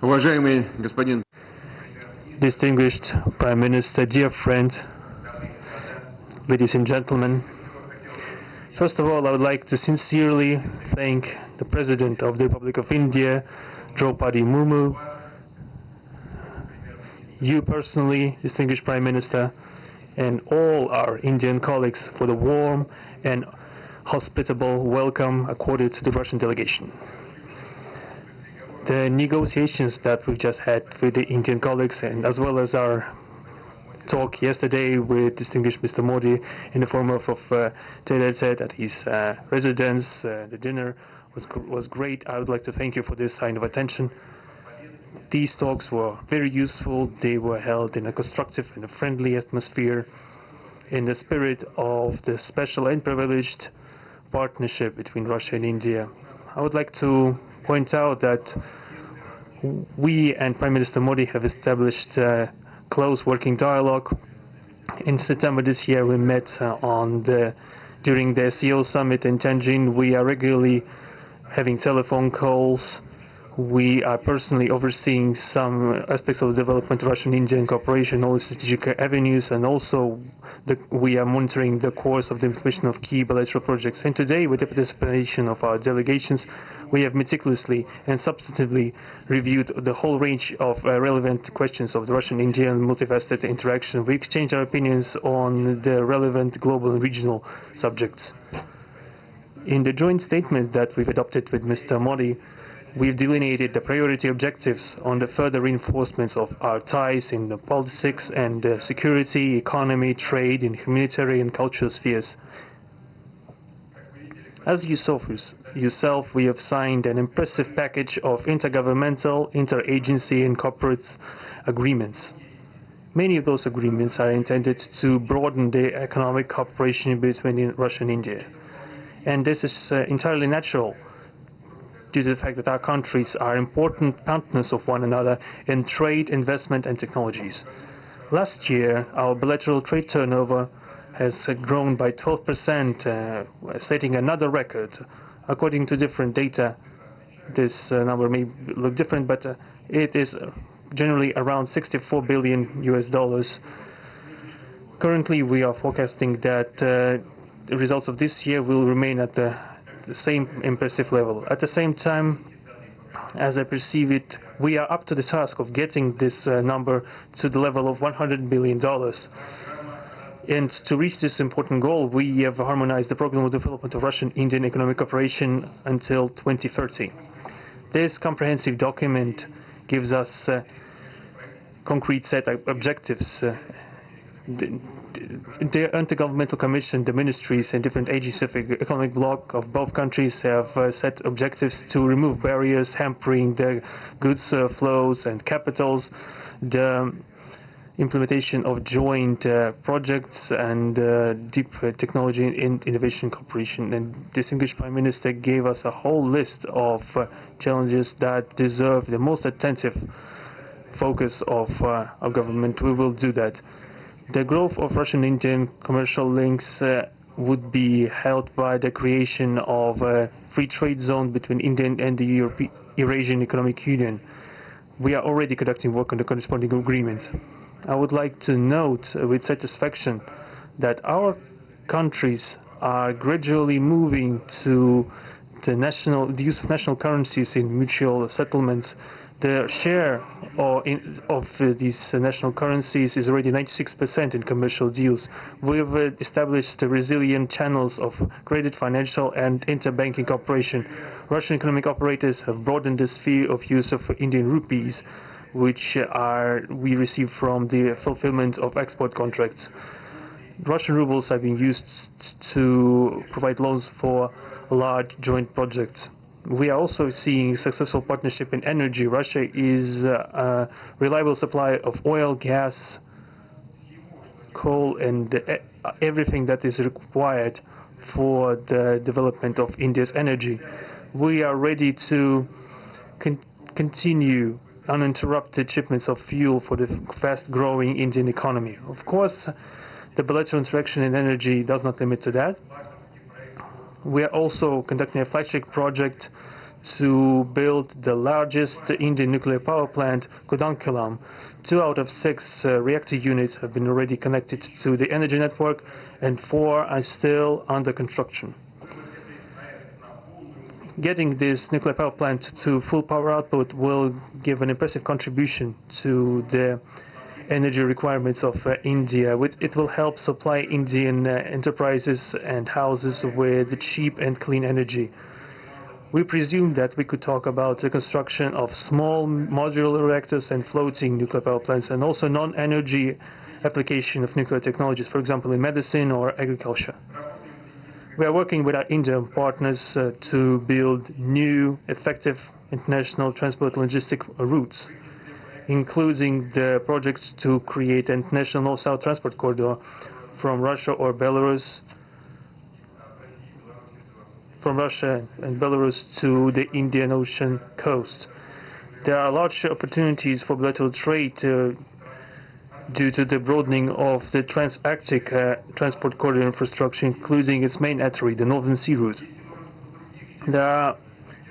Уважаемый господин Distinguished Prime Minister, dear friend, ladies and gentlemen, first of all, I would like to sincerely thank the President of the Republic of India, Draupadi Murmu, you personally, distinguished Prime Minister, and all our Indian colleagues for the warm and hospitable welcome accorded to the Russian delegation. The negotiations that we've just had with the Indian colleagues, and as well as our talk yesterday with distinguished Mr. Modi in the form of Tete at his residence, the dinner was great. I would like to thank you for this sign of attention. These talks were very useful. They were held in a constructive and a friendly atmosphere in the spirit of the special and privileged partnership between Russia and India. I would like to point out that we and Prime Minister Modi have established a close working dialogue. In September this year we met during the SEO summit in Tianjin. We are regularly having telephone calls. We are personally overseeing some aspects of the development of Russian-Indian cooperation, all the strategic avenues, and also we are monitoring the course of the implementation of key bilateral projects. And today, with the participation of our delegations, we have meticulously and substantively reviewed the whole range of relevant questions of the Russian-Indian multifaceted interaction. We exchange our opinions on the relevant global and regional subjects. In the joint statement that we've adopted with Mr. Modi, we've delineated the priority objectives on the further reinforcements of our ties in the politics and security, economy, trade, and humanitarian cultural spheres. As you saw for yourself, we have signed an impressive package of intergovernmental, interagency, and corporate agreements. Many of those agreements are intended to broaden the economic cooperation between Russia and India. And this is entirely natural, due to the fact that our countries are important partners of one another in trade, investment, and technologies. Last year, our bilateral trade turnover has grown by 12%, setting another record. According to different data, this number may look different, but it is generally around $64 billion US. Currently, we are forecasting that the results of this year will remain at the same impressive level. At the same time, as I perceive it, we are up to the task of getting this number to the level of $100 billion. And to reach this important goal, we have harmonized the program of development of Russian-Indian economic cooperation until 2030. This comprehensive document gives us a concrete set of objectives. The Intergovernmental Commission, the ministries and different agencies of the economic bloc of both countries have set objectives to remove barriers hampering the goods flows and capitals, the implementation of joint projects and deep technology and innovation cooperation. And distinguished Prime Minister gave us a whole list of challenges that deserve the most attentive focus of our government. We will do that. The growth of Russian-Indian commercial links would be helped by the creation of a free trade zone between India and the Eurasian Economic Union. We are already conducting work on the corresponding agreement. I would like to note with satisfaction that our countries are gradually moving to the use of national currencies in mutual settlements. The share of these national currencies is already 96% in commercial deals. We have established resilient channels of credit, financial, and interbanking cooperation. Russian economic operators have broadened the sphere of use of Indian rupees, which we receive from the fulfillment of export contracts. Russian rubles are being used to provide loans for large joint projects. We are also seeing successful partnership in energy. Russia is a reliable supplier of oil, gas, coal, and everything that is required for the development of India's energy. We are ready to continue uninterrupted shipments of fuel for the fast-growing Indian economy. Of course, the bilateral interaction in energy does not limit to that. We are also conducting a flagship project to build the largest Indian nuclear power plant, Kudankulam. 2 out of 6 reactor units have been already connected to the energy network, and 4 are still under construction. Getting this nuclear power plant to full power output will give an impressive contribution to the energy requirements of India. It will help supply Indian enterprises and houses with cheap and clean energy. We presume that we could talk about the construction of small modular reactors and floating nuclear power plants, and also non-energy application of nuclear technologies, for example in medicine or agriculture. We are working with our Indian partners to build new, effective international transport logistic routes, including the projects to create an international north-south transport corridor from Russia and Belarus to the Indian Ocean coast. There are large opportunities for bilateral trade due to the broadening of the trans-Arctic transport corridor infrastructure, including its main artery, the Northern Sea Route. There are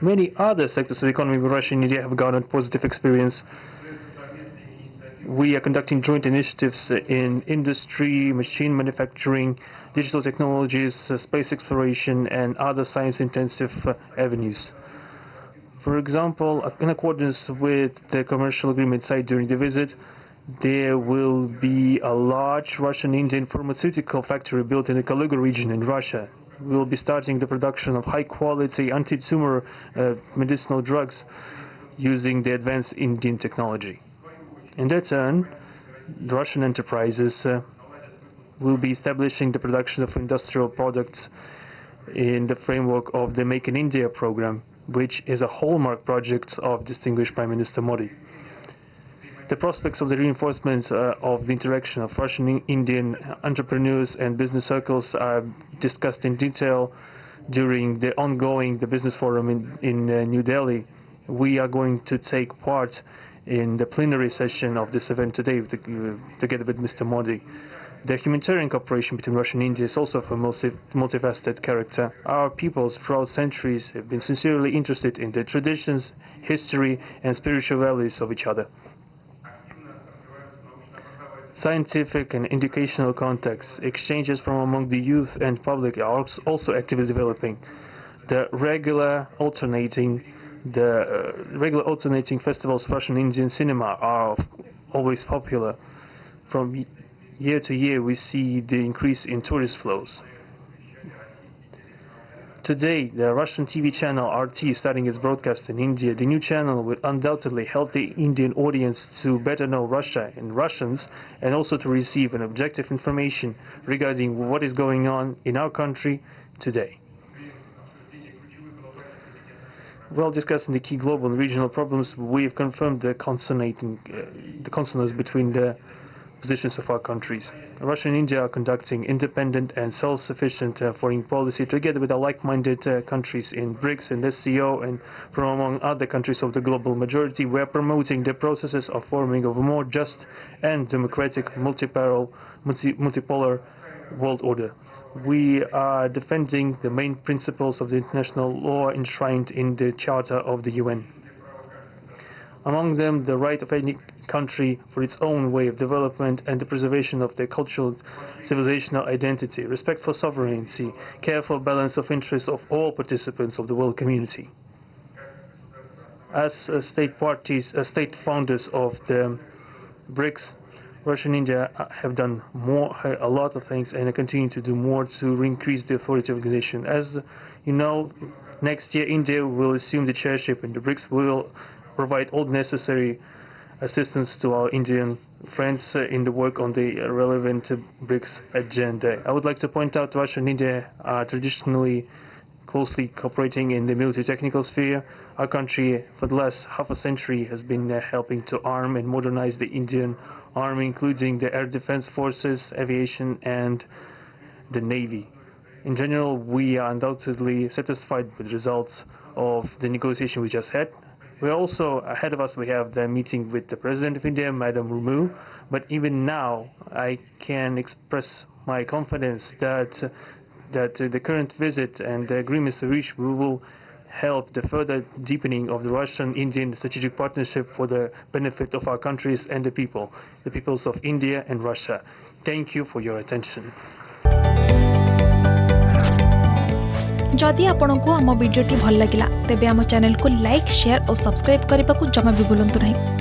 many other sectors of the economy where Russia and India have garnered positive experience. We are conducting joint initiatives in industry, machine manufacturing, digital technologies, space exploration, and other science-intensive avenues. For example, in accordance with the commercial agreement signed during the visit, there will be a large Russian-Indian pharmaceutical factory built in the Kaluga region in Russia. We will be starting the production of high-quality anti-tumor medicinal drugs using the advanced Indian technology. In their turn, the Russian enterprises will be establishing the production of industrial products in the framework of the Make in India program, which is a hallmark project of distinguished Prime Minister Modi. The prospects of the reinforcement of the interaction of Russian-Indian entrepreneurs and business circles are discussed in detail during the ongoing Business Forum in New Delhi. We are going to take part in the plenary session of this event today together with Mr. Modi. The humanitarian cooperation between Russia and India is also of a multifaceted character. Our peoples throughout centuries have been sincerely interested in the traditions, history, and spiritual values of each other. Scientific and educational contacts, exchanges from among the youth and public are also actively developing. The regular alternating festivals of Russian Indian cinema are always popular. From year to year, we see the increase in tourist flows. Today, the Russian TV channel RT is starting its broadcast in India. The new channel will undoubtedly help the Indian audience to better know Russia and Russians, and also to receive an objective information regarding what is going on in our country today. While discussing the key global and regional problems, we have confirmed the consonance between the positions of our countries. Russia and India are conducting independent and self-sufficient foreign policy together with our like-minded countries in BRICS and SCO, and from among other countries of the global majority. We are promoting the processes of forming of a more just and democratic multipolar world order. We are defending the main principles of the international law enshrined in the Charter of the UN. Among them, the right of any country for its own way of development and the preservation of their cultural civilizational identity, respect for sovereignty, careful balance of interests of all participants of the world community. As state founders of the BRICS, Russia and India have done a lot of things, and continue to do more to increase the authority of the organization. As you know, next year India will assume the chairship in the BRICS. We will provide all necessary assistance to our Indian friends in the work on the relevant BRICS agenda. I would like to point out Russia and India are traditionally closely cooperating in the military technical sphere. Our country, for the last half a century, has been helping to arm and modernize the Indian Army, including the air defense forces, aviation, and the Navy. In general, we are undoubtedly satisfied with the results of the negotiation we just had. We are also, ahead of us, we have the meeting with the President of India, Madam Murmu. But even now, I can express my confidence that the current visit and the agreements reached, we will help the further deepening of the Russian-Indian strategic partnership for the benefit of our countries and the peoples of India and Russia. Thank you for your attention. जदि आपंक आम भिडी भल लगा तेब आम channel को like share और subscribe करने को जमा भी भूलु नहीं।